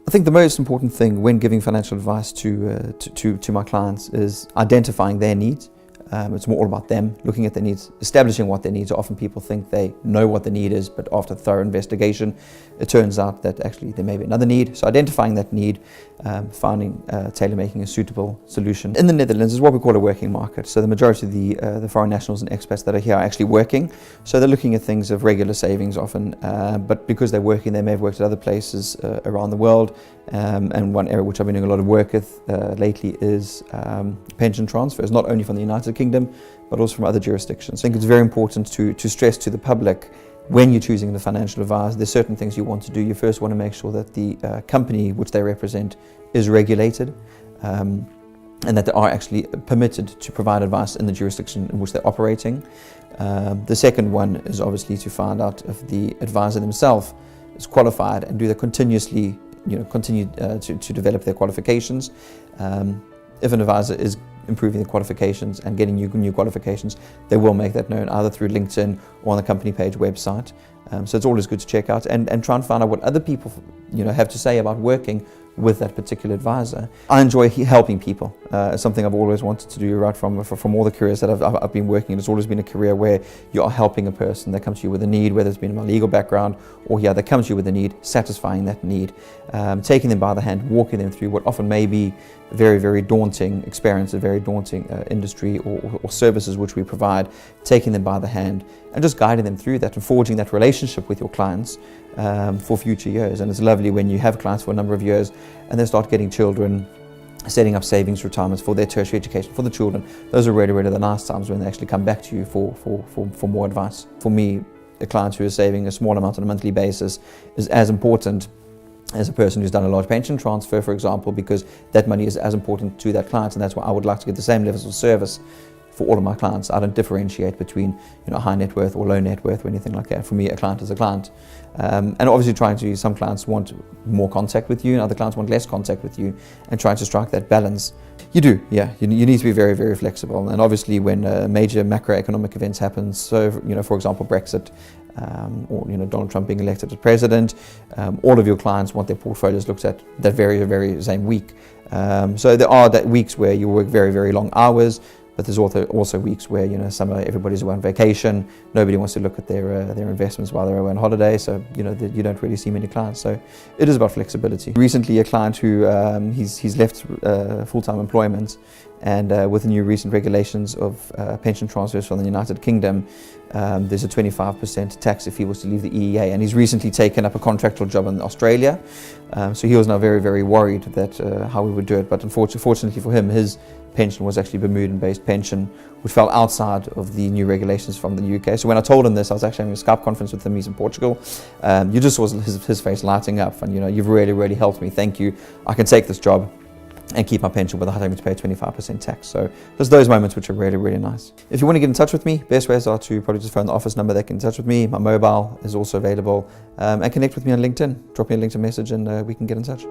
I think the most important thing when giving financial advice to my clients is identifying their needs. It's more all about them, looking at their needs, establishing what their needs are. Often people think they know what the need is, but after thorough investigation, it turns out that actually there may be another need. So identifying that need, finding, tailor-making a suitable solution. In the Netherlands is what we call a working market. So the majority of the foreign nationals and expats that are here are actually working. So they're looking at things of regular savings often, but because they're working, they may have worked at other places around the world. And one area which I've been doing a lot of work with lately is pension transfers, not only from the United Kingdom, but also from other jurisdictions. I think it's very important to stress to the public, when you're choosing the financial advisor, there's certain things you want to do. You first want to make sure that the company which they represent is regulated, and that they are actually permitted to provide advice in the jurisdiction in which they're operating. The second one is obviously to find out if the advisor themselves is qualified, and do they continuously continue to develop their qualifications. If an advisor is improving their qualifications and getting new qualifications, they will make that known either through LinkedIn or on the company page website. So it's always good to check out and try and find out what other people have to say about working with that particular advisor. I enjoy helping people. It's something I've always wanted to do right from all the careers that I've been working in. It's always been a career where you are helping a person that comes to you with a need, whether it's been in my legal background or they come to you with a need, satisfying that need, taking them by the hand, walking them through what often may be a very, very daunting experience, a very daunting industry or services which we provide, taking them by the hand and just guiding them through that and forging that relationship with your clients for future years. And it's lovely when you have clients for a number of years and they start getting children, setting up savings retirements for their tertiary education for the children. Those are really, really the nice times when they actually come back to you for more advice. For me, a client who is saving a small amount on a monthly basis is as important as a person who's done a large pension transfer, for example, because that money is as important to that client, and that's why I would like to get the same levels of service for all of my clients. I don't differentiate between high net worth or low net worth or anything like that. For me, a client is a client. And obviously some clients want more contact with you and other clients want less contact with you, and trying to strike that balance. You do, yeah. You need to be very, very flexible. And obviously when major macroeconomic events happen, so for example Brexit, or Donald Trump being elected as president, all of your clients want their portfolios looked at that very, very same week. So there are weeks where you work very, very long hours, but there's also weeks where summer everybody's away on vacation, nobody wants to look at their investments while they're away on holiday, so you don't really see many clients. So it is about flexibility. Recently, a client who he's left full-time employment, and with the new recent regulations of pension transfers from the United Kingdom, there's a 25% tax if he was to leave the EEA, and he's recently taken up a contractual job in Australia. So he was now very, very worried that how we would do it, but unfortunately for him, his pension was actually Bermudan-based pension, which fell outside of the new regulations from the UK. So when I told him this, I was actually having a Skype conference with him. He's in Portugal. You just saw his face lighting up, and you've really, really helped me. Thank you. I can take this job and keep my pension without having to pay 25% tax. So there's those moments which are really, really nice. If you want to get in touch with me, best ways are to probably just phone the office number. They can get in touch with me. My mobile is also available, and connect with me on LinkedIn. Drop me a LinkedIn message and we can get in touch.